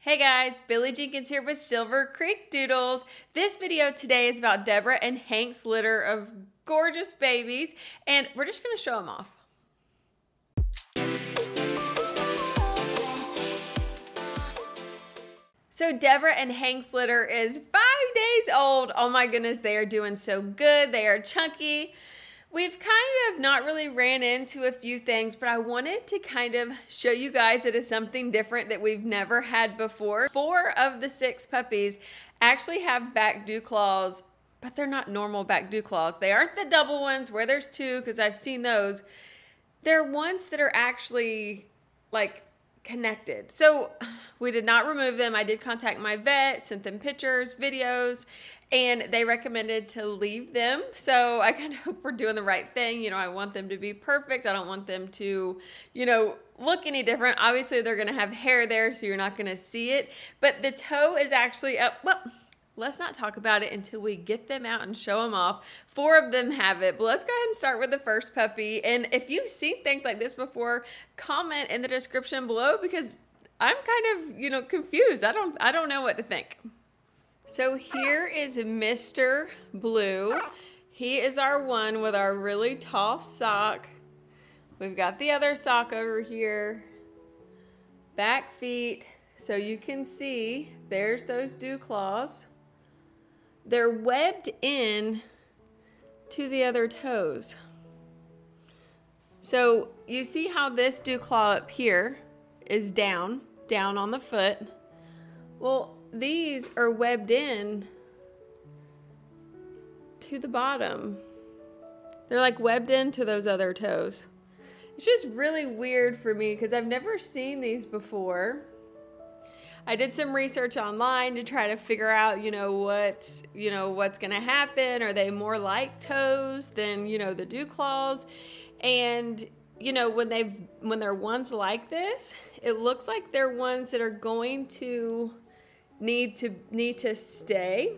Hey guys, Billie Jenkins here with Silver Creek Doodles. This video today is about Deborah and Hank's litter of gorgeous babies, and we're just going to show them off. So Deborah and Hank's litter is 5 days old. Oh my goodness, they are doing so good. They are chunky. We've kind of not really ran into a few things, but I wanted to kind of show you guys it is something different that we've never had before. 4 of the 6 puppies actually have back dew claws, but they're not normal back dew claws. They aren't the double ones where there's 2, because I've seen those. They're ones that are actually like connected. So we did not remove them. I did contact my vet, sent them pictures, videos, and they recommended to leave them. So I kind of hope we're doing the right thing. You know, I want them to be perfect. I don't want them to, look any different. Obviously, they're going to have hair there, so you're not going to see it. But the toe is actually up. Well, let's not talk about it until we get them out and show them off. 4 of them have it. But let's go ahead and start with the first puppy. And if you've seen things like this before, comment in the description below, because I'm kind of, confused. I don't know what to think. So here is Mr. Blue. He is our one with our really tall sock. We've got the other sock over here. Back feet. So you can see there's those dew claws. They're webbed in to the other toes. So you see how this dew claw up here is down on the foot. Well, these are webbed in to the bottom. They're like webbed into those other toes. It's just really weird for me because I've never seen these before. I did some research online to try to figure out, what's going to happen. Are they more like toes than, the dew claws? And, when they're ones like this, it looks like they're ones that are going to need to stay.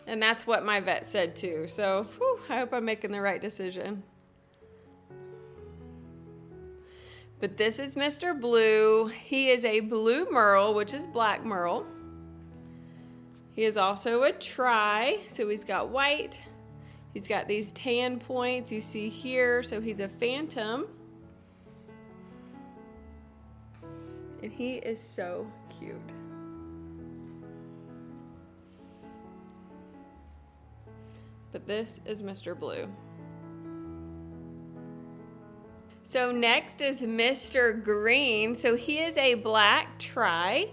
And that's what my vet said too. So, I hope I'm making the right decision. But this is Mr. Blue. He is a blue merle, which is black merle. He is also a tri, so he's got white. He's got these tan points you see here, so he's a phantom. And he is so cute. But this is Mr. Blue. So next is Mr. Green. So he is a black tri.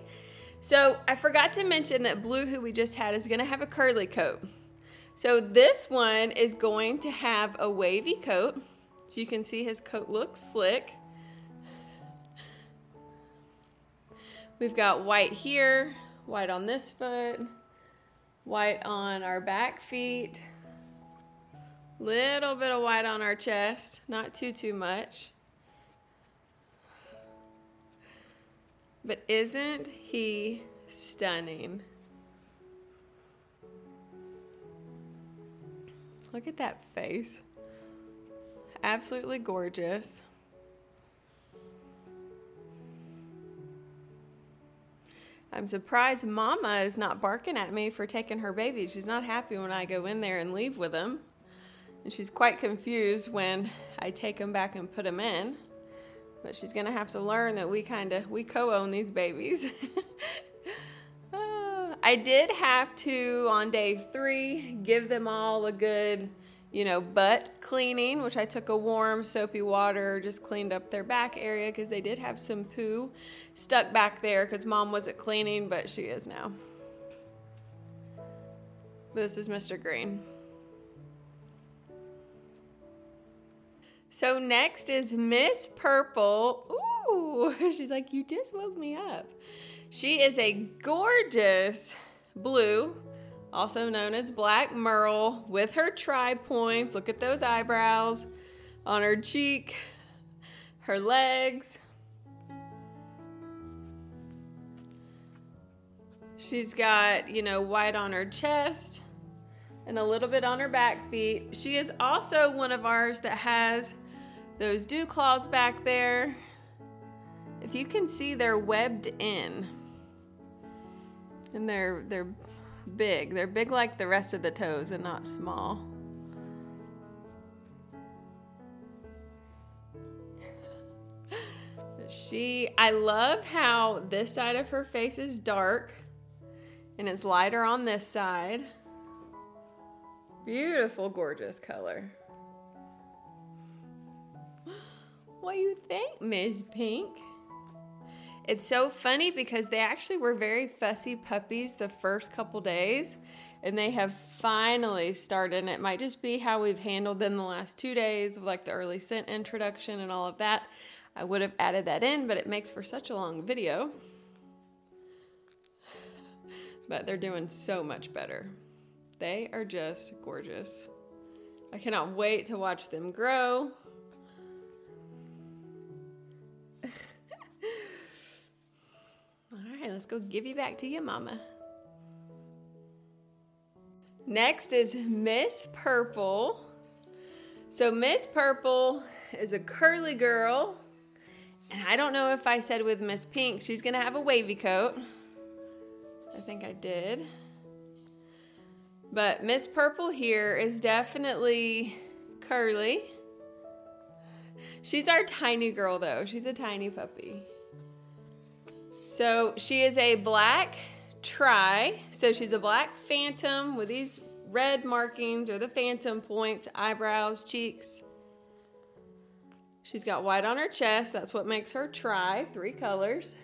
So I forgot to mention that Blue, who we just had, is going to have a curly coat. So this one is going to have a wavy coat. So you can see his coat looks slick. We've got white here, white on this foot, white on our back feet. Little bit of white on our chest, not too much. But isn't he stunning? Look at that face. Absolutely gorgeous. I'm surprised Mama is not barking at me for taking her baby. She's not happy when I go in there and leave with them. And she's quite confused when I take them back and put them in. But she's going to have to learn that we co-own these babies. I did have to, on day 3, give them all a good, butt cleaning, which I took a warm, soapy water, just cleaned up their back area because they did have some poo stuck back there because Mom wasn't cleaning, but she is now. This is Mr. Green. So next is Miss Purple. Ooh, she's like, you just woke me up. She is a gorgeous blue, also known as black merle, with her tri-points. Look at those eyebrows on her cheek, her legs. She's got, white on her chest and a little bit on her back feet. She is also one of ours that has those dew claws back there. If if you can see, they're webbed in. And they're big. They're big like the rest of the toes and not small. I love how this side of her face is dark and it's lighter on this side. Beautiful, gorgeous color. What do you think, Ms. Pink? It's so funny because they actually were very fussy puppies the first couple days, and they have finally started, and it might just be how we've handled them the last 2 days with like the early scent introduction and all of that. I would have added that in, but it makes for such a long video. But they're doing so much better. They are just gorgeous. I cannot wait to watch them grow. All right, let's go give you back to your mama. Next is Miss Purple. So Miss Purple is a curly girl. And I don't know if I said with Miss Pink, she's gonna have a wavy coat. I think I did. But Miss Purple here is definitely curly. She's our tiny girl though. She's a tiny puppy. So she is a black tri. So she's a black phantom with these red markings or the phantom points, eyebrows, cheeks. She's got white on her chest. That's what makes her tri, 3 colors.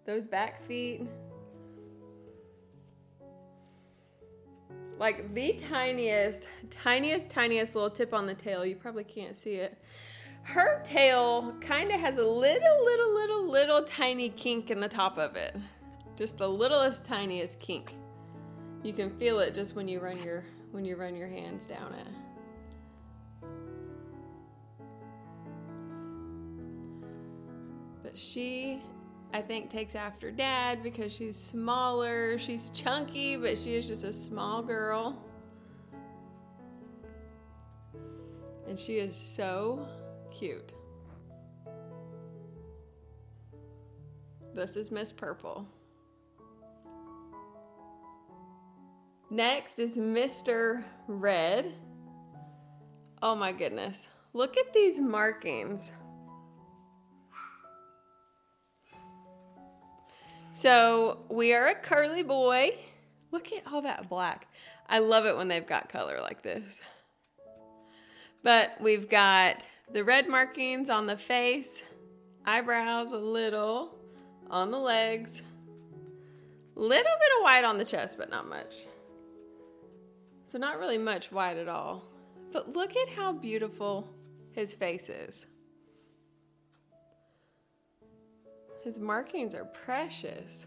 Those back feet. Like the tiniest little tip on the tail. You probably can't see it. Her tail kind of has a little tiny kink in the top of it. Just the littlest, tiniest kink. You can feel it just when you run your hands down it. But she, I think, takes after Dad because she's smaller. She's chunky, but she is just a small girl. And she is so cute. This is Miss Purple. Next is Mr. Red. Oh my goodness. Look at these markings. So we are a curly boy. Look at all that black. I love it when they've got color like this. But we've got the red markings on the face, eyebrows a little, on the legs, little bit of white on the chest, but not much. So not really much white at all. But look at how beautiful his face is. His markings are precious.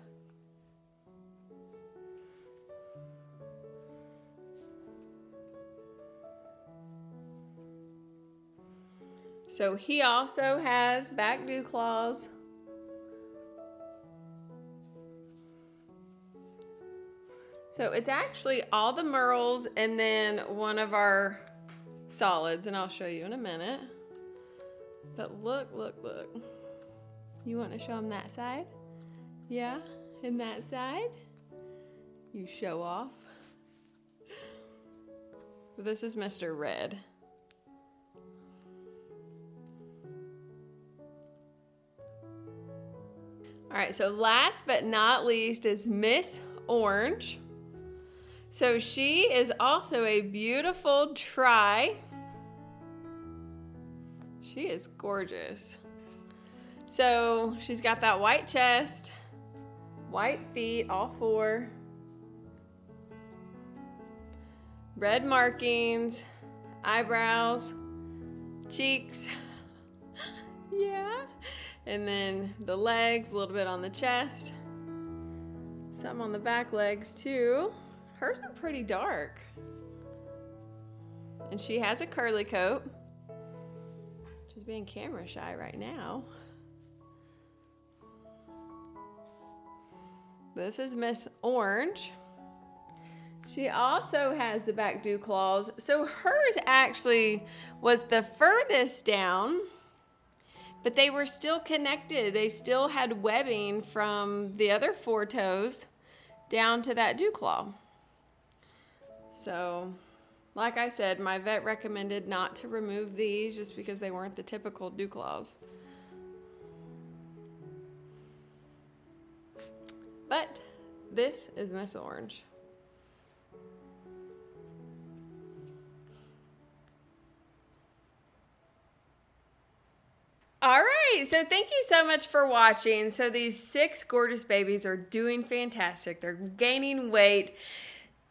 So he also has back dew claws. So it's actually all the Merles and then one of our solids, and I'll show you in a minute. But look. You want to show them that side? Yeah, and that side? You show off. This is Mr. Red. All right, so last but not least is Miss Orange. So she is also a beautiful tri. She is gorgeous. So she's got that white chest, white feet, all 4. Red markings, eyebrows, cheeks. Yeah. And then the legs, a little bit on the chest. Some on the back legs too. Hers are pretty dark. And she has a curly coat. She's being camera shy right now. This is Miss Orange. She also has the back dew claws. So hers actually was the furthest down but they were still connected. They still had webbing from the other 4 toes down to that dew claw. So, like I said, my vet recommended not to remove these just because they weren't the typical dew claws. But this is Miss Orange. All right, so thank you so much for watching. So these 6 gorgeous babies are doing fantastic. They're gaining weight.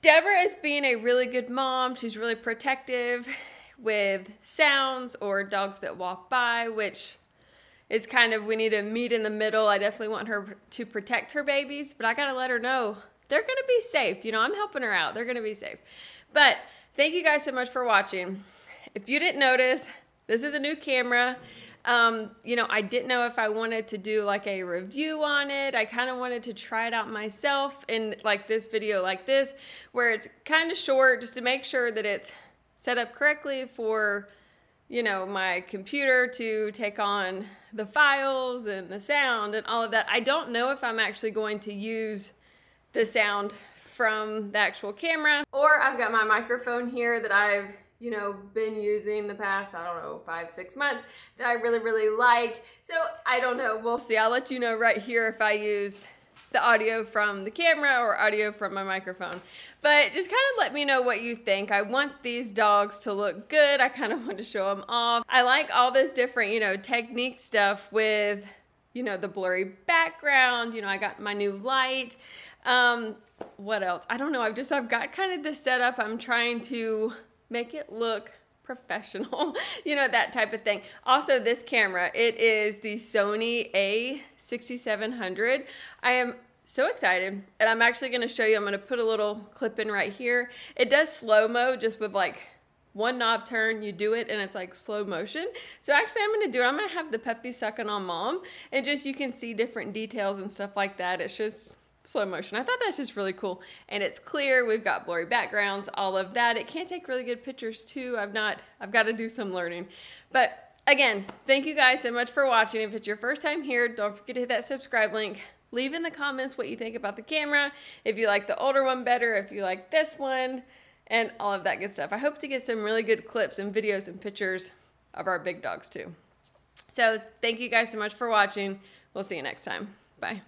Deborah is being a really good mom. She's really protective with sounds or dogs that walk by, which is kind of, we need to meet in the middle. I definitely want her to protect her babies, but I gotta let her know they're gonna be safe. You know, I'm helping her out. They're gonna be safe. But thank you guys so much for watching. If you didn't notice, this is a new camera. You know, I didn't know if I wanted to do like a review on it. I kind of wanted to try it out myself in like this video like this, where it's kind of short just to make sure that it's set up correctly for, you know, my computer to take on the files and the sound and all of that. I don't know if I'm actually going to use the sound from the actual camera, or I've got my microphone here that I've, you know, been using the past, I don't know, 5-6 months that I really, really like. So I don't know, we'll see. I'll let you know right here if I used the audio from the camera or audio from my microphone. But just kind of let me know what you think. I want these dogs to look good. I kind of want to show them off. I like all this different, you know, technique stuff with, you know, the blurry background. You know, I got my new light. What else? I don't know. I've got kind of this setup. I'm trying to make it look professional, you know, that type of thing. Also, this camera, it is the Sony A6700. I am so excited, and I'm actually going to show you. I'm going to put a little clip in right here. It does slow-mo just with like one knob turn, you do it, and it's like slow motion. So actually, I'm going to do it. I'm going to have the puppy sucking on mom, and just you can see different details and stuff like that. It's just slow motion. I thought that's just really cool, and it's clear. We've got blurry backgrounds, all of that. It can take really good pictures too. I've got to do some learning. But again, thank you guys so much for watching. If it's your first time here, don't forget to hit that subscribe link. Leave in the comments what you think about the camera, if you like the older one better, if you like this one, and all of that good stuff. I hope to get some really good clips and videos and pictures of our big dogs too. So thank you guys so much for watching. We'll see you next time. Bye.